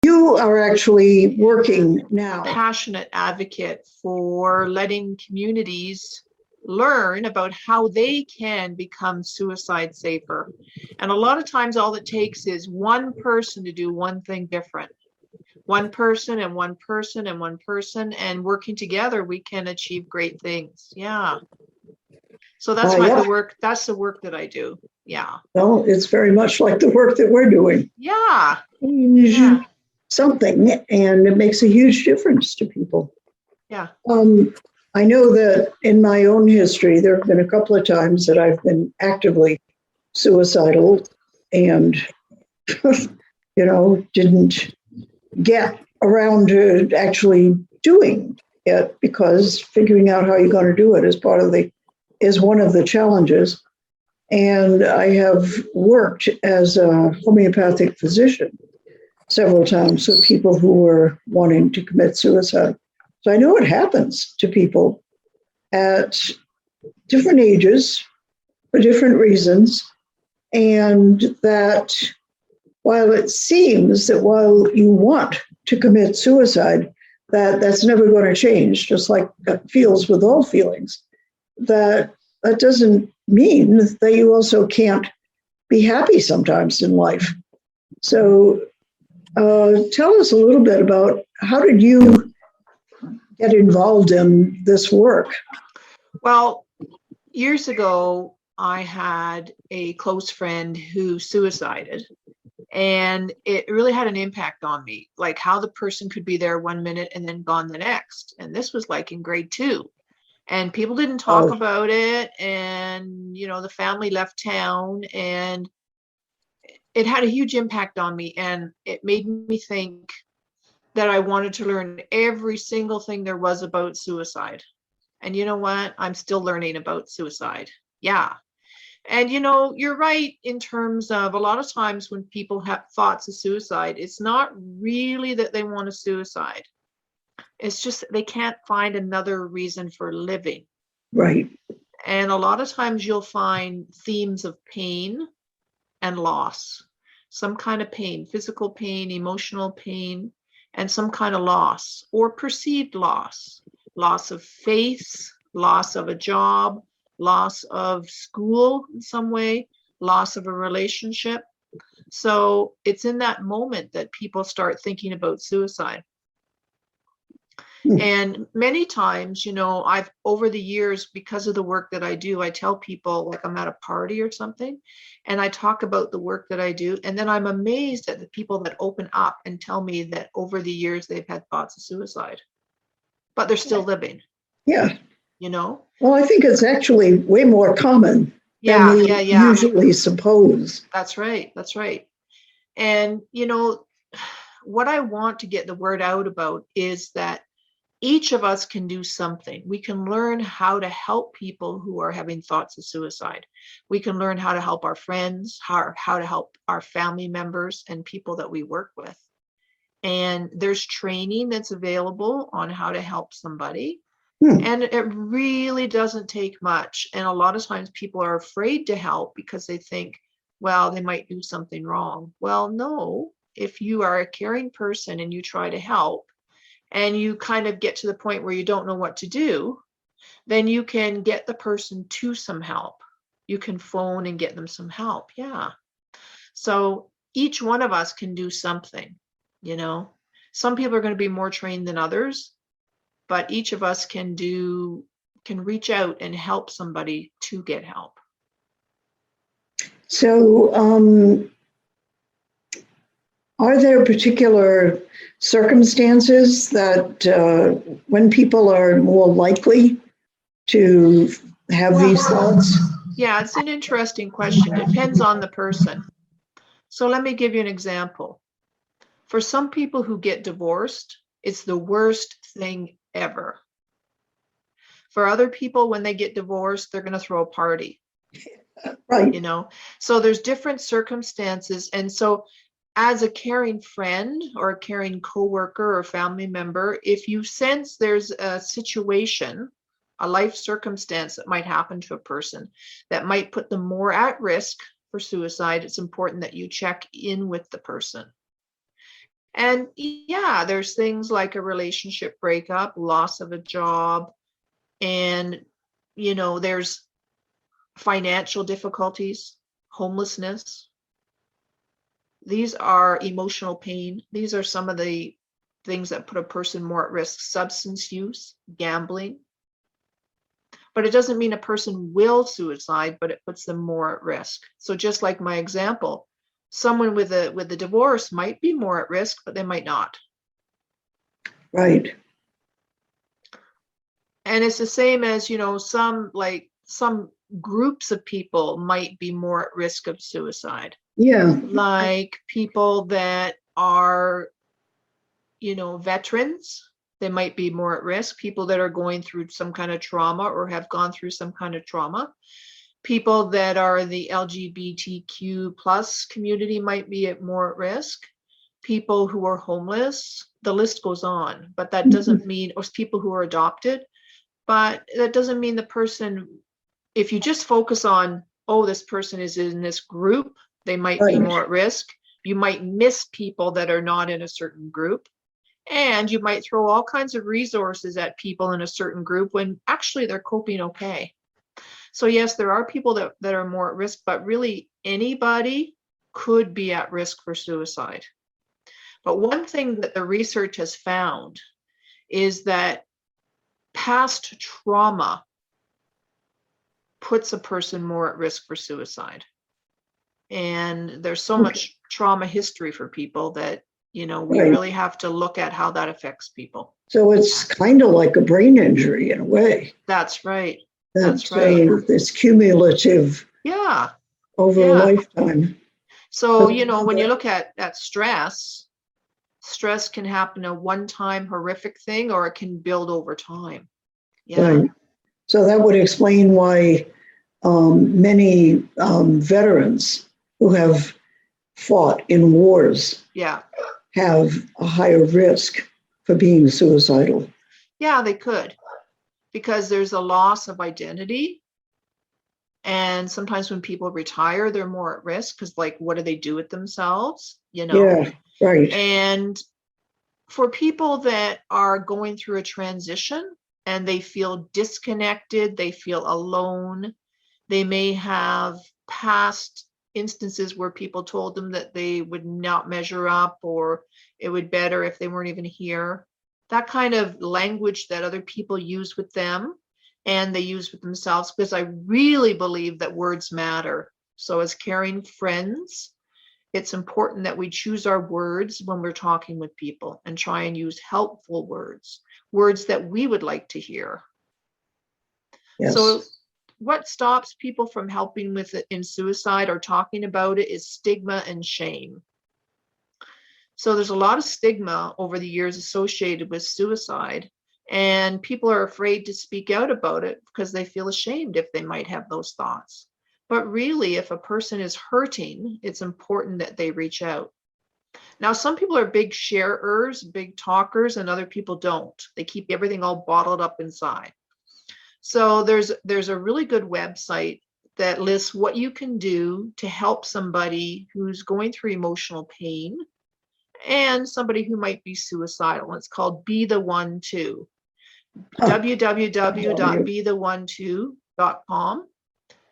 you are actually working now. Passionate advocate for letting communities learn about how they can become suicide safer. And a lot of times all it takes is one person to do one thing different. One person and one person and one person, and working together, we can achieve great things. Yeah. So that's the work. That's the work that I do. Yeah. Well, it's very much like the work that we're doing. Yeah. Something, and it makes a huge difference to people. Yeah. I know that in my own history, there have been a couple of times that I've been actively suicidal and, didn't get around to actually doing it, because figuring out how you're going to do it is one of the challenges. And I have worked as a homeopathic physician several times with people who were wanting to commit suicide. So I know it happens to people at different ages for different reasons. And that while it seems that while you want to commit suicide, that's never going to change, just like it feels with all feelings, that doesn't mean that you also can't be happy sometimes in life. So tell us a little bit about how did you get involved in this work? Well, years ago, I had a close friend who suicided, and it really had an impact on me, like how the person could be there 1 minute and then gone the next. And this was like in grade 2. And people didn't talk about it, and the family left town, and it had a huge impact on me, and it made me think that I wanted to learn every single thing there was about suicide. And you know what? I'm still learning about suicide. Yeah. And you're right in terms of a lot of times when people have thoughts of suicide, it's not really that they want to suicide. It's just that they can't find another reason for living. Right. And a lot of times you'll find themes of pain and loss, some kind of pain, physical pain, emotional pain, and some kind of loss or perceived loss of faith, loss of a job, loss of school in some way, loss of a relationship. So it's in that moment that people start thinking about suicide. And many times, I've over the years, because of the work that I do, I tell people, like I'm at a party or something, and I talk about the work that I do. And then I'm amazed at the people that open up and tell me that over the years they've had thoughts of suicide, but they're still living. Yeah. Well, I think it's actually way more common than we usually suppose. That's right. And, what I want to get the word out about is that each of us can do something. We can learn how to help people who are having thoughts of suicide. We can learn how to help our friends, how to help our family members and people that we work with. And there's training that's available on how to help somebody. And it really doesn't take much. And a lot of times people are afraid to help because they think, well, they might do something wrong. Well, no, if you are a caring person and you try to help, and you kind of get to the point where you don't know what to do, then you can get the person to some help. You can phone and get them some help. Yeah. So each one of us can do something, Some people are going to be more trained than others, but each of us can reach out and help somebody to get help. So, are there particular circumstances that when people are more likely to have these thoughts? Yeah, it's an interesting question. It depends on the person. So let me give you an example. For some people who get divorced, it's the worst thing ever. For other people, when they get divorced, they're going to throw a party. Right. So there's different circumstances. And so as a caring friend or a caring coworker or family member, if you sense there's a situation, a life circumstance that might happen to a person that might put them more at risk for suicide, it's important that you check in with the person. And yeah, there's things like a relationship breakup, loss of a job, and, there's financial difficulties, homelessness. These are emotional pain. These are some of the things that put a person more at risk. Substance use, gambling. But it doesn't mean a person will suicide, but it puts them more at risk. So just like my example, someone with a divorce might be more at risk, but they might not. Right. And it's the same as, some groups of people might be more at risk of suicide. Yeah. Like people that are, veterans, they might be more at risk. People that are going through some kind of trauma or have gone through some kind of trauma. People that are the LGBTQ plus community might be at more at risk. People who are homeless, the list goes on, but that doesn't mean, or people who are adopted, but that doesn't mean the person, if you just focus on, oh, this person is in this group, they might be more at risk. You might miss people that are not in a certain group. And you might throw all kinds of resources at people in a certain group when actually they're coping okay. So yes, there are people that are more at risk, but really anybody could be at risk for suicide. But one thing that the research has found is that past trauma puts a person more at risk for suicide. And there's so much trauma history for people that, we really have to look at how that affects people. So it's kind of like a brain injury in a way. That's right. That's right. It's cumulative. Yeah. Over a lifetime. So, when you look at stress can happen a one-time horrific thing, or it can build over time. Yeah. Right. So that would explain why many veterans who have fought in wars have a higher risk for being suicidal. Yeah, they could, because there's a loss of identity. And sometimes when people retire, they're more at risk because, like, what do they do with themselves? Yeah, right. And for people that are going through a transition and they feel disconnected, they feel alone, they may have past instances where people told them that they would not measure up, or it would be better if they weren't even here. That kind of language that other people use with them and they use with themselves, because I really believe that words matter. So as caring friends, it's important that we choose our words when we're talking with people and try and use helpful words that we would like to hear. Yes. So what stops people from helping with it in suicide or talking about it is stigma and shame. So there's a lot of stigma over the years associated with suicide, and people are afraid to speak out about it because they feel ashamed if they might have those thoughts. But really, if a person is hurting, it's important that they reach out. Now, some people are big sharers, big talkers, and other people don't. They keep everything all bottled up inside. So there's a really good website that lists what you can do to help somebody who's going through emotional pain and somebody who might be suicidal. It's called Be the One Too. www.betheone2.com.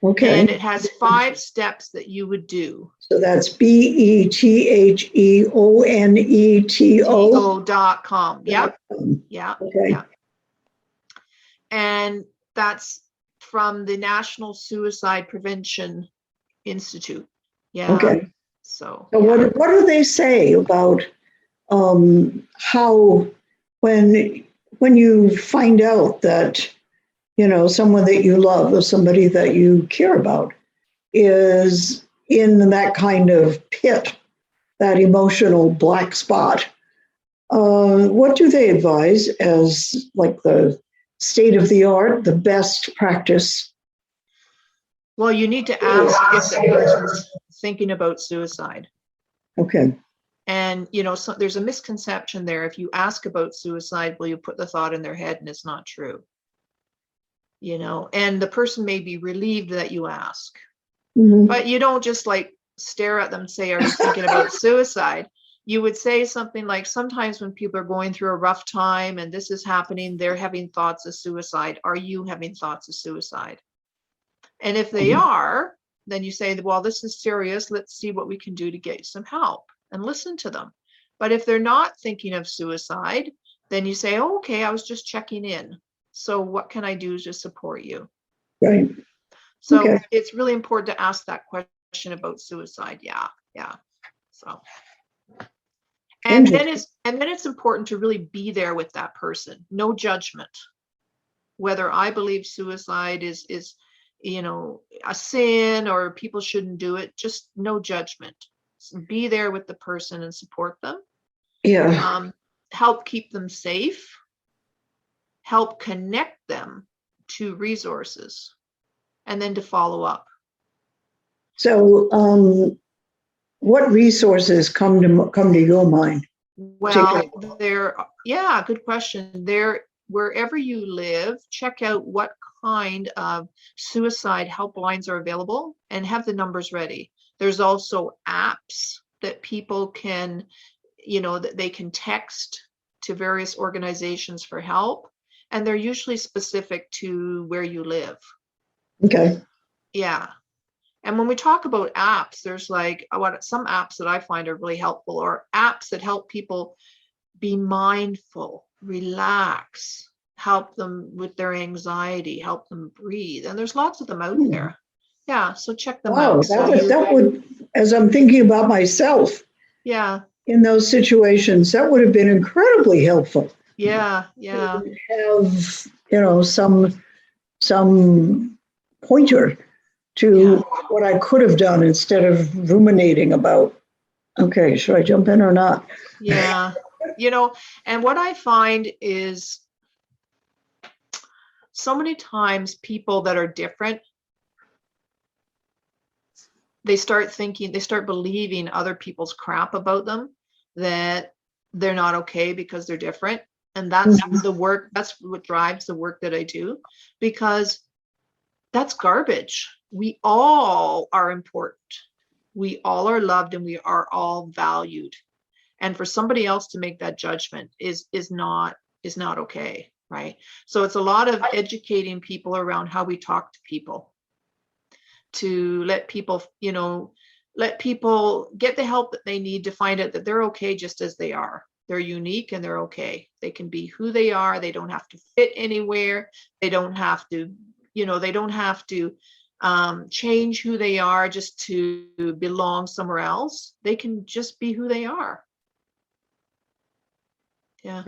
Okay. And it has 5 steps that you would do. So that's BETHEONETO.com. Yep. Yeah. Okay. Yeah. And that's from the National Suicide Prevention Institute. Yeah. Okay. So what do they say about how when you find out that someone that you love or somebody that you care about is in that kind of pit, that emotional black spot, what do they advise as like the state of the art, the best practice? Well, you need to ask if the person's thinking about suicide. Okay. And, so there's a misconception there. If you ask about suicide, well, you put the thought in their head, and it's not true. And the person may be relieved that you ask. Mm-hmm. But you don't just like stare at them and say, are you thinking about suicide? you would say something like, sometimes when people are going through a rough time and this is happening, they're having thoughts of suicide. Are you having thoughts of suicide? And if they are, then you say, well, this is serious. Let's see what we can do to get you some help, and listen to them. But if they're not thinking of suicide, then you say, oh, okay, I was just checking in. So what can I do to support you? Right. So Okay. it's really important to ask that question about suicide. Yeah. So, and then it's important to really be there with that person. No judgment. Whether I believe suicide is a sin or people shouldn't do it, just no judgment. So be there with the person and support them. Yeah. Help keep them safe. Help connect them to resources, and then to follow up. So, what resources come to your mind? Well, good question. Wherever you live, check out what kind of suicide helplines are available and have the numbers ready. There's also apps that people can, that they can text to various organizations for help, and they're usually specific to where you live. Okay. Yeah. And when we talk about apps, there's some apps that I find are really helpful, or apps that help people be mindful, relax, help them with their anxiety, help them breathe. And there's lots of them out there. Yeah. So check them out. That would, as I'm thinking about myself. Yeah. In those situations, that would have been incredibly helpful. Yeah. Have, some pointer to what I could have done instead of ruminating about, okay, should I jump in or not? Yeah. And what I find is so many times people that are different, they start believing other people's crap about them, that they're not okay because they're different. And that's that's what drives the work that I do, because that's garbage. We all are important. We all are loved, and we are all valued. And for somebody else to make that judgment is not okay, right? So it's a lot of educating people around how we talk to people, to let people get the help that they need to find out that they're okay just as they are. They're unique and they're okay. They can be who they are. They don't have to fit anywhere. They don't have to, change who they are just to belong somewhere else. They can just be who they are. Yeah.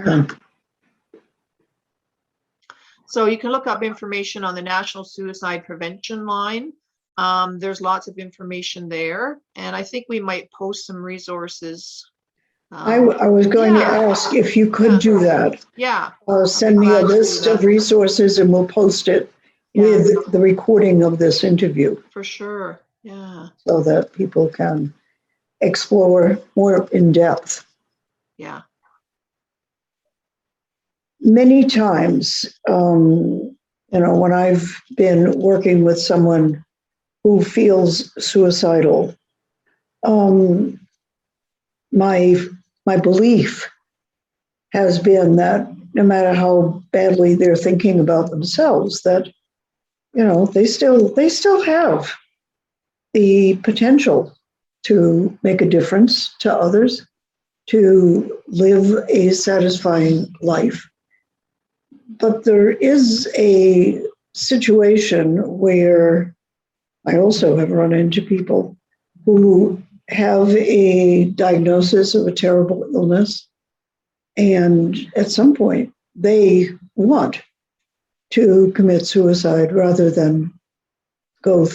So you can look up information on the National Suicide Prevention Line. There's lots of information there, and I think we might post some resources. I was going to ask if you could do that. Yeah. Send me a list of resources, and we'll post it with the recording of this interview. For sure. Yeah. So that people can explore more in depth. Yeah. Many times, when I've been working with someone who feels suicidal, my belief has been that no matter how badly they're thinking about themselves, that they still have the potential to make a difference to others, to live a satisfying life. But there is a situation where I also have run into people who have a diagnosis of a terrible illness, and at some point they want to commit suicide rather than go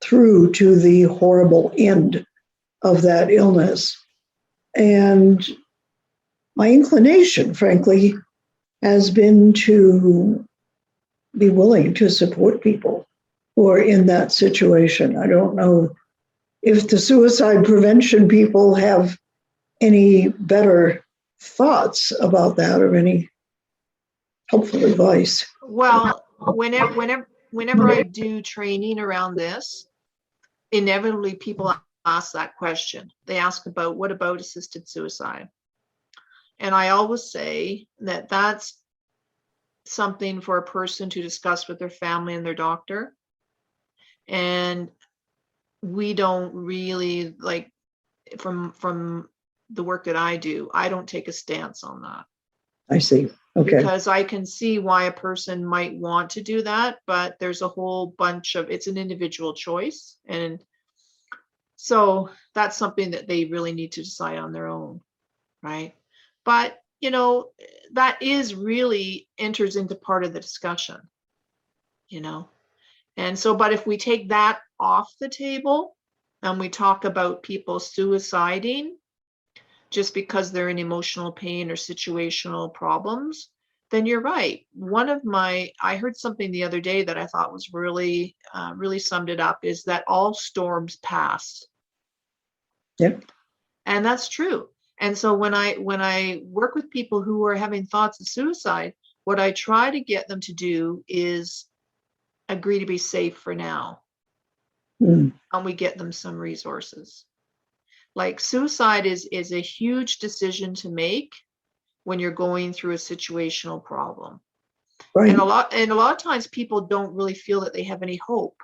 through to the horrible end of that illness. And my inclination, frankly, has been to be willing to support people who are in that situation. I don't know if the suicide prevention people have any better thoughts about that or any helpful advice. Well, whenever I do training around this, inevitably people ask that question. They ask about, what about assisted suicide? And I always say that that's something for a person to discuss with their family and their doctor. And we don't really, like, from the work that I do, I don't take a stance on that. I see. Okay. Because I can see why a person might want to do that, but there's a whole bunch of, it's an individual choice. And so that's something that they really need to decide on their own, right? But, you know, that is really enters into part of the discussion, you know? And so, but if we take that off the table and we talk about people suiciding just because they're in emotional pain or situational problems, then you're right. I heard something the other day that I thought was really, really summed it up, is that all storms pass. Yep. And that's true. And so when I work with people who are having thoughts of suicide, what I try to get them to do is agree to be safe for now. And we get them some resources. Like, suicide is a huge decision to make when you're going through a situational problem. Right. And a lot of times people don't really feel that they have any hope.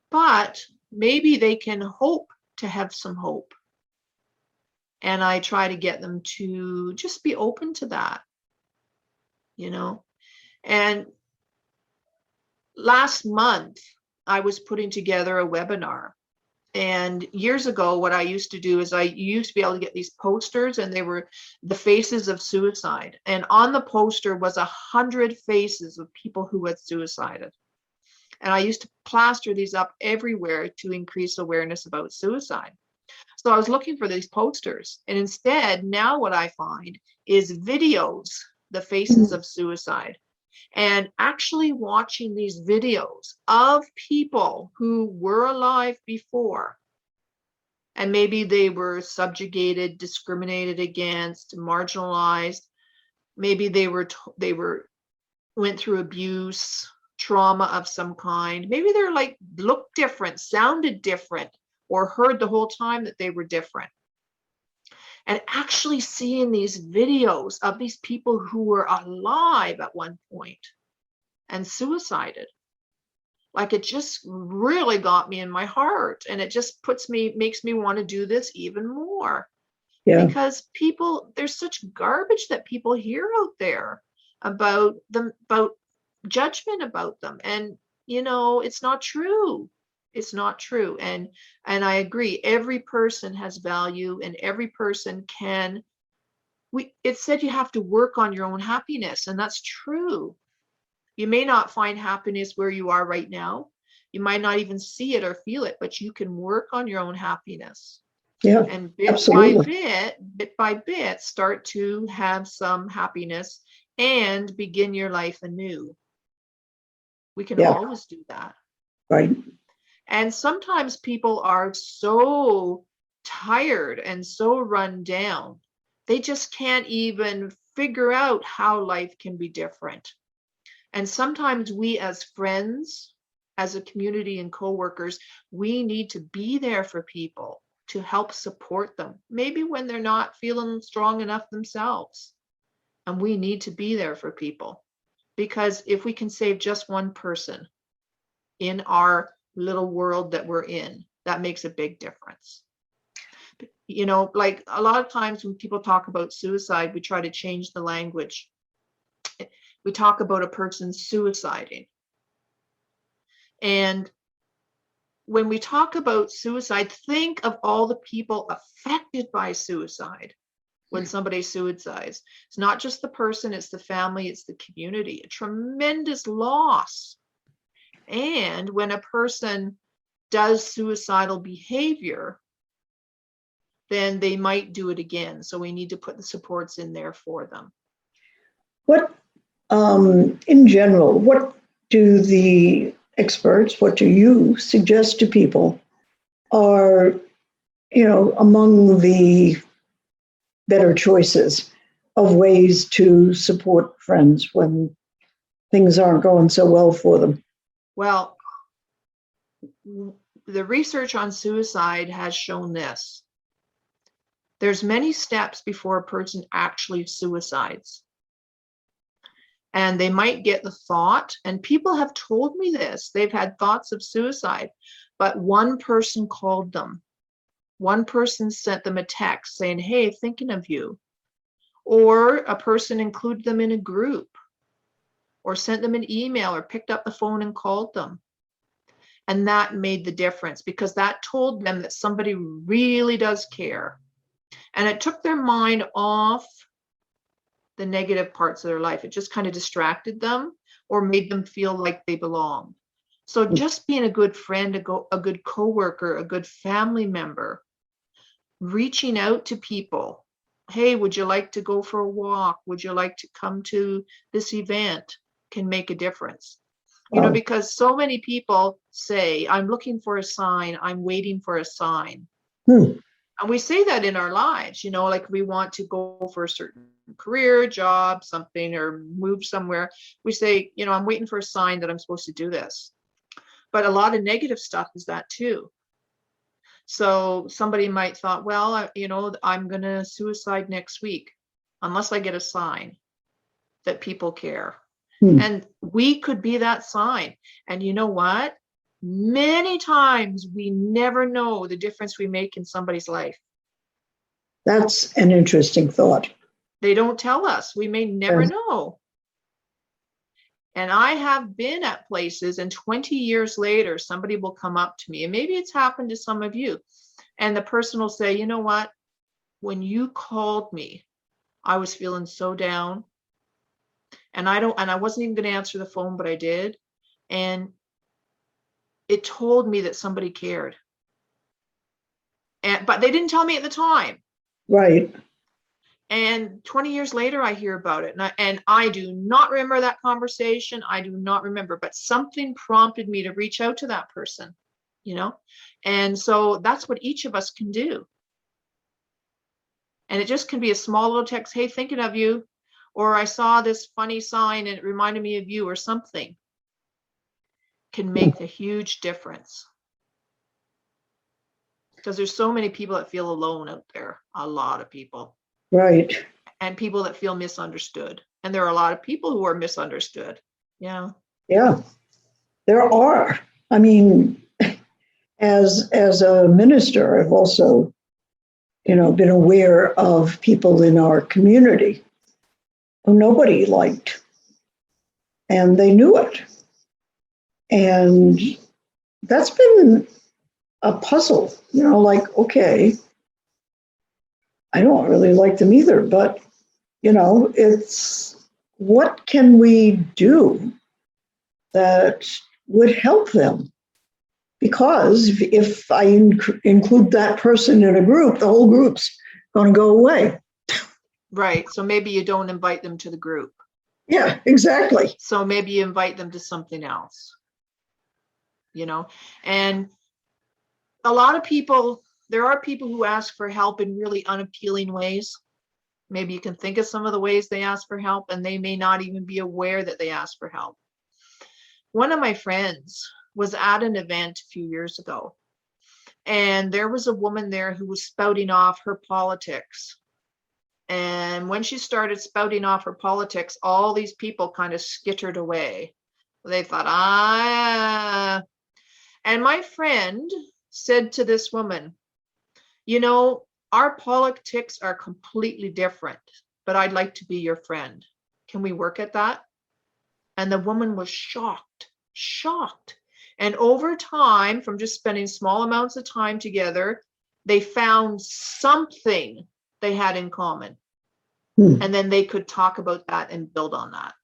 But maybe they can hope to have some hope. And I try to get them to just be open to that, you know. And last month, I was putting together a webinar. And years ago, what I used to do is I used to be able to get these posters, and they were the faces of suicide. And on the poster was 100 faces of people who had suicided. And I used to plaster these up everywhere to increase awareness about suicide. So I was looking for these posters. And instead, now what I find is videos, the faces of suicide. And actually watching these videos of people who were alive before, and maybe they were subjugated, discriminated against, marginalized. Maybe they went through abuse, trauma of some kind. Maybe they're like looked different, sounded different, or heard the whole time that they were different. And actually seeing these videos of these people who were alive at one point and suicided, like, it just really got me in my heart. And it just makes me want to do this even more. Yeah. Because there's such garbage that people hear out there about them, about judgment about them. And, you know, it's not true. It's not true. And I agree. Every person has value, and every person it said you have to work on your own happiness. And that's true. You may not find happiness where you are right now. You might not even see it or feel it, but you can work on your own happiness. Yeah, and bit by bit, start to have some happiness and begin your life anew. We can always do that. Right. And sometimes people are so tired and so run down, they just can't even figure out how life can be different. And sometimes we as friends, as a community and coworkers, we need to be there for people to help support them, maybe when they're not feeling strong enough themselves. And we need to be there for people, because if we can save just one person in our little world that we're in, that makes a big difference. You know, like, a lot of times when people talk about suicide, we try to change the language. We talk about a person suiciding. And when we talk about suicide, think of all the people affected by suicide. When somebody suicides, it's not just the person, it's the family, it's the community, a tremendous loss. And when a person does suicidal behavior, then they might do it again. So we need to put the supports in there for them. What, in general, what do the experts, what do you suggest to people are, you know, among the better choices of ways to support friends when things aren't going so well for them? Well, the research on suicide has shown this. There's many steps before a person actually suicides. And they might get the thought, and people have told me this, they've had thoughts of suicide, but one person called them. One person sent them a text saying, hey, thinking of you. Or a person included them in a group, or sent them an email, or picked up the phone and called them. And that made the difference, because that told them that somebody really does care. And it took their mind off the negative parts of their life. It just kind of distracted them or made them feel like they belonged. So just being a good friend, a good coworker, a good family member, reaching out to people. Hey, would you like to go for a walk? Would you like to come to this event? Can make a difference. You know, because so many people say, I'm looking for a sign, I'm waiting for a sign. And we say that in our lives, you know, like we want to go for a certain career, job, something, or move somewhere. We say, you know, I'm waiting for a sign that I'm supposed to do this. But a lot of negative stuff is that too. So somebody might thought, well, you know, I'm going to suicide next week unless I get a sign that people care. And we could be that sign. And you know what? Many times we never know the difference we make in somebody's life. That's an interesting thought. They don't tell us. We may never know. And I have been at places, and 20 years later, somebody will come up to me, and maybe it's happened to some of you. And the person will say, you know what? When you called me, I was feeling so down. And I wasn't even going to answer the phone, but I did. And it told me that somebody cared. But they didn't tell me at the time. Right. And 20 years later, I hear about it. And I do not remember that conversation. I do not remember, but something prompted me to reach out to that person, you know? And so that's what each of us can do. And it just can be a small little text, hey, thinking of you. Or I saw this funny sign and it reminded me of you, or something can make a huge difference. Because there's so many people that feel alone out there, a lot of people. Right. And people that feel misunderstood. And there are a lot of people who are misunderstood. Yeah. Yeah, there are. I mean, as a minister, I've also, you know, been aware of people in our community who nobody liked, and they knew it. And that's been a puzzle, you know, like, okay, I don't really like them either, but, you know, it's what can we do that would help them? Because if I include that person in a group, the whole group's going to go away. Right. So maybe you don't invite them to the group. Yeah, exactly. So maybe you invite them to something else, you know, and a lot of people, there are people who ask for help in really unappealing ways. Maybe you can think of some of the ways they ask for help, and they may not even be aware that they ask for help. One of my friends was at an event a few years ago, and there was a woman there who was spouting off her politics. And when she started spouting off her politics, all these people kind of skittered away. They thought, And my friend said to this woman, you know, our politics are completely different, but I'd like to be your friend. Can we work at that? And the woman was shocked. And over time, from just spending small amounts of time together, they found something they had in common. And then they could talk about that and build on that.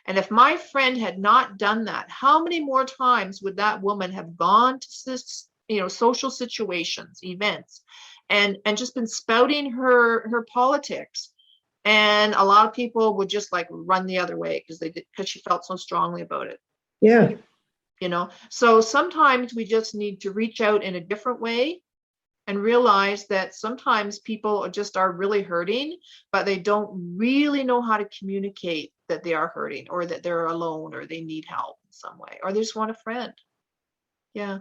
And if my friend had not done that, how many more times would that woman have gone to this, you know, social situations, events, and just been spouting her politics? And a lot of people would just like run the other way because she felt so strongly about it. Yeah. You know, so sometimes we just need to reach out in a different way and realize that sometimes people just are really hurting, but they don't really know how to communicate that they are hurting, or that they're alone, or they need help in some way, or they just want a friend. Yeah.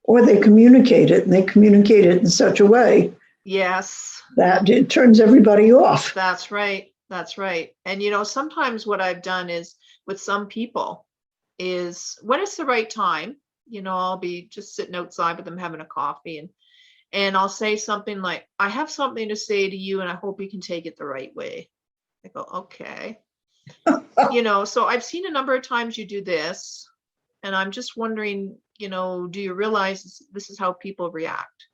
or they communicate it, and they communicate it in such a way Yes. that it turns everybody off. That's right. That's right. And, sometimes what I've done is with some people is when it's the right time, I'll be just sitting outside with them having a coffee and I'll say something like, I have something to say to you and I hope you can take it the right way. I go, okay. So I've seen a number of times you do this and I'm just wondering, do you realize this is how people react?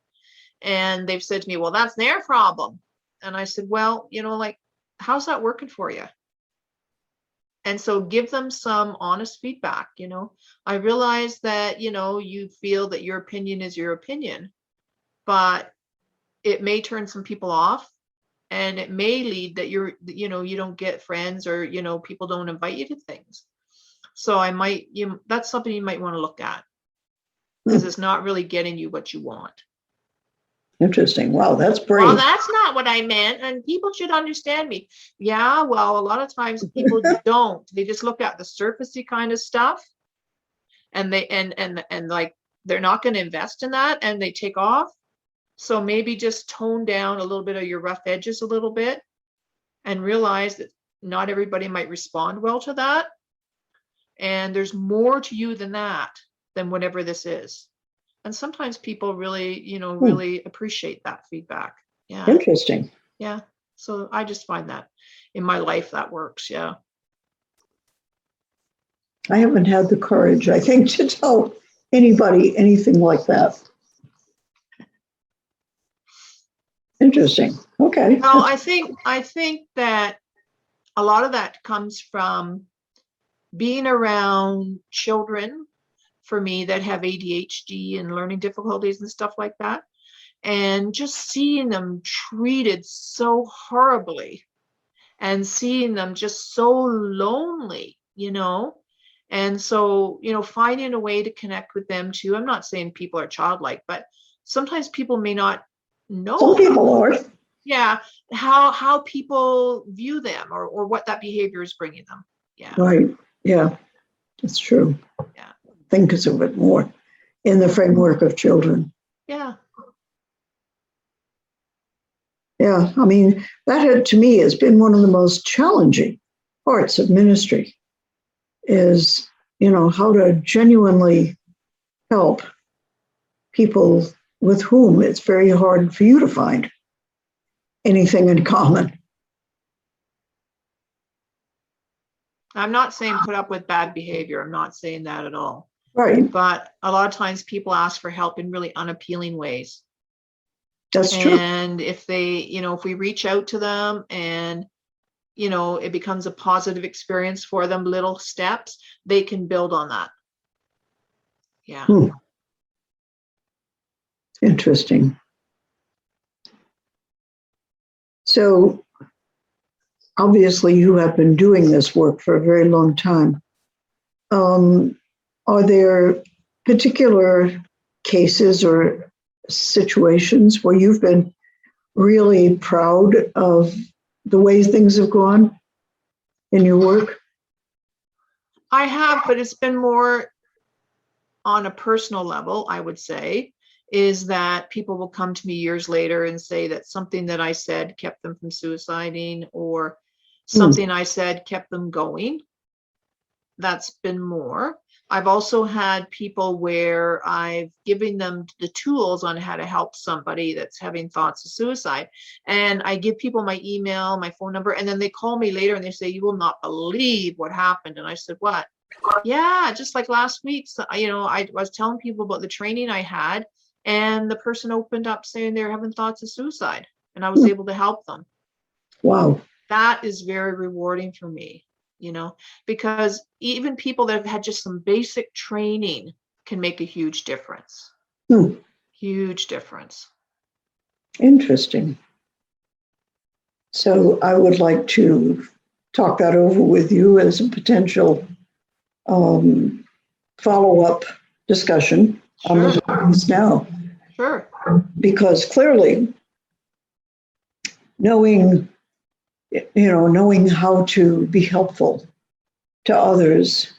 And they've said to me, well, that's their problem. And I said, well, how's that working for you? And so give them some honest feedback. I realize that, you feel that your opinion is your opinion, but it may turn some people off and it may lead that you don't get friends or, people don't invite you to things. So that's something you might want to look at because it's not really getting you what you want. Interesting. Wow, that's brave. Well, that's not what I meant. And people should understand me. Yeah, well, a lot of times people don't. They just look at the surfacey kind of stuff and they and like they're not going to invest in that and they take off. So maybe just tone down a little bit of your rough edges a little bit and realize that not everybody might respond well to that. And there's more to you than that, than whatever this is. And sometimes people really, really appreciate that feedback. Yeah. Interesting. Yeah. So I just find that in my life that works. Yeah. I haven't had the courage, I think, to tell anybody anything like that. Interesting. Okay. Well, I think that a lot of that comes from being around children for me that have ADHD and learning difficulties and stuff like that. And just seeing them treated so horribly and seeing them just so lonely, and so, finding a way to connect with them too. I'm not saying people are childlike, but sometimes people may not know. Some people are. Yeah. How people view them or what that behavior is bringing them. Yeah. Right. Yeah. It's true. Yeah. Think of it more in the framework of children. Yeah. Yeah. I mean, that to me has been one of the most challenging parts of ministry is, how to genuinely help people with whom it's very hard for you to find anything in common. I'm not saying put up with bad behavior. I'm not saying that at all. Right. But a lot of times people ask for help in really unappealing ways. That's true. And if they, if we reach out to them and, it becomes a positive experience for them, little steps, they can build on that. Yeah. Interesting. So obviously you have been doing this work for a very long time. Are there particular cases or situations where you've been really proud of the way things have gone in your work? I have, but it's been more on a personal level, I would say, is that people will come to me years later and say that something that I said kept them from suiciding or something I said kept them going. That's been more. I've also had people where I've given them the tools on how to help somebody that's having thoughts of suicide. And I give people my email, my phone number, and then they call me later and they say, you will not believe what happened. And I said, what? Yeah, just like last week, so, I was telling people about the training I had, and the person opened up saying they're having thoughts of suicide, and I was able to help them. Wow. That is very rewarding for me. Because even people that have had just some basic training can make a huge difference. Huge difference. Interesting. So I would like to talk that over with you as a potential follow-up discussion on the buttons now. Sure. Because clearly knowing how to be helpful to others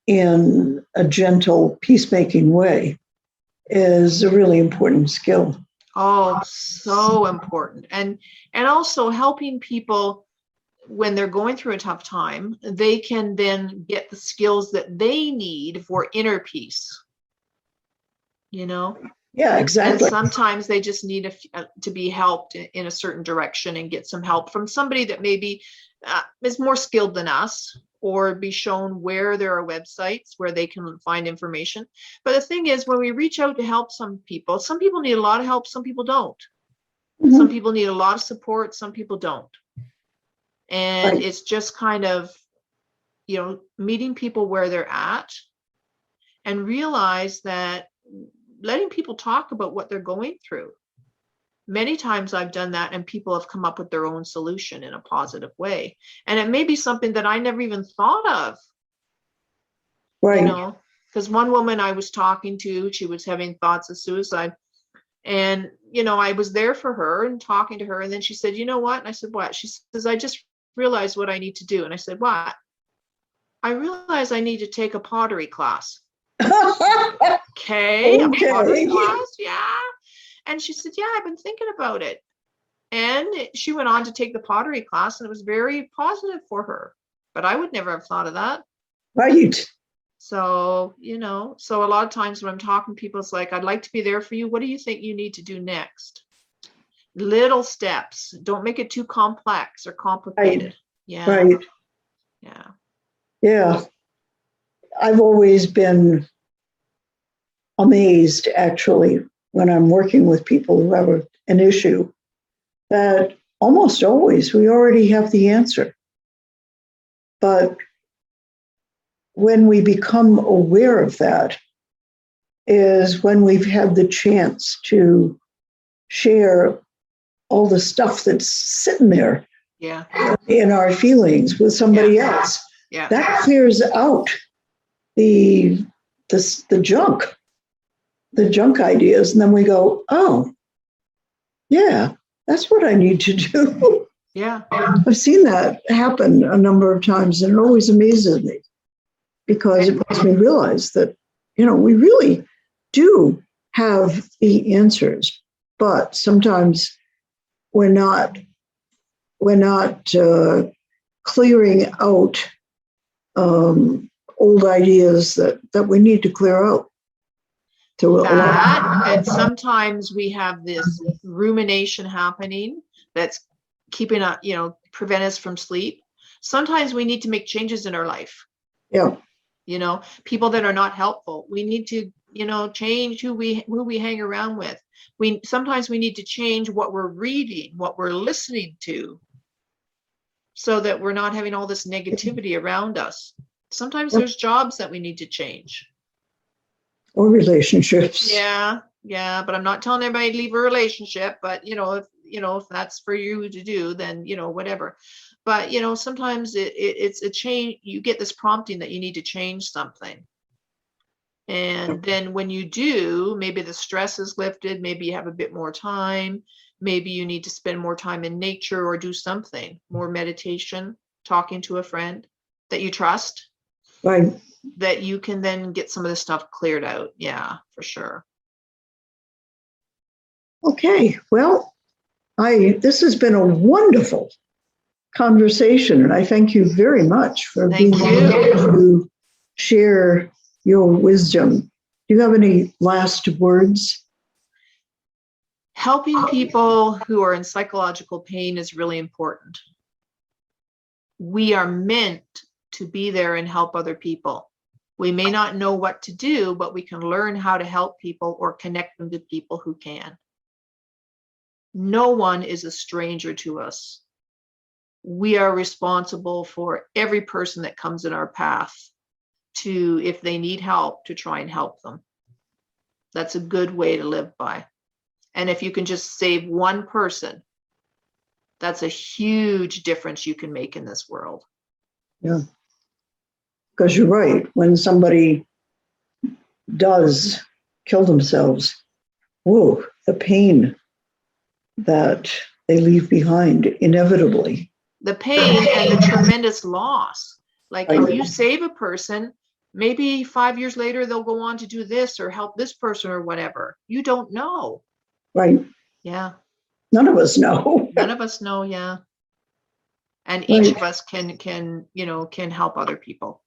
in a gentle, peacemaking way is a really important skill. Oh, so important. And also helping people when they're going through a tough time, they can then get the skills that they need for inner peace. You know? Yeah, exactly. And sometimes they just need to be helped in a certain direction and get some help from somebody that maybe is more skilled than us, or be shown where there are websites where they can find information. But the thing is, when we reach out to help some people need a lot of help, some people don't. Mm-hmm. Some people need a lot of support, some people don't. And It's just kind of, meeting people where they're at and realize that letting people talk about what they're going through. Many times I've done that and people have come up with their own solution in a positive way. And it may be something that I never even thought of. Right. Because one woman I was talking to, she was having thoughts of suicide. And, I was there for her and talking to her. And then she said, you know what? And I said, what? She says, I just realized what I need to do. And I said, what? I realized I need to take a pottery class. Okay. A pottery class? Yeah. And she said, yeah, I've been thinking about it. And she went on to take the pottery class, and it was very positive for her. But I would never have thought of that. Right. So, so a lot of times when I'm talking to people, it's like, I'd like to be there for you. What do you think you need to do next? Little steps. Don't make it too complex or complicated. Right. Yeah. Right. Yeah. Yeah. I've always been amazed, actually, when I'm working with people who have an issue, that almost always we already have the answer. But when we become aware of that is when we've had the chance to share all the stuff that's sitting there in our feelings with somebody else. Yeah. That clears out the junk ideas. And then we go, oh, yeah, that's what I need to do. Yeah. I've seen that happen a number of times, and it always amazes me because it makes me realize that, we really do have the answers, but sometimes we're not clearing out old ideas that we need to clear out. And sometimes we have this rumination happening that's keeping us, prevent us from sleep. Sometimes we need to make changes in our life. Yeah. People that are not helpful. We need to, change who we hang around with. Sometimes we need to change what we're reading, what we're listening to, so that we're not having all this negativity around us. Sometimes there's jobs that we need to change. Or relationships. Yeah, but I'm not telling everybody to leave a relationship, but if that's for you to do, then whatever. But sometimes it's a change. You get this prompting that you need to change something, and then when you do, maybe the stress is lifted, maybe you have a bit more time, maybe you need to spend more time in nature or do something more, meditation, talking to a friend that you trust. Right. That you can then get some of the stuff cleared out. Yeah, for sure. Okay. Well, this has been a wonderful conversation, and I thank you very much for being able to share your wisdom. Do you have any last words? Helping people who are in psychological pain is really important. We are meant to be there and help other people. We may not know what to do, but we can learn how to help people or connect them to people who can. No one is a stranger to us. We are responsible for every person that comes in our path to, if they need help, to try and help them. That's a good way to live by. And if you can just save one person, that's a huge difference you can make in this world. Yeah. Because you're right. When somebody does kill themselves, whoa, the pain that they leave behind inevitably. The pain and the tremendous loss. Like if you save a person, Maybe 5 years later, they'll go on to do this or help this person or whatever. You don't know. Right. Yeah. None of us know. None of us know. Yeah. And each Right. of us can help other people.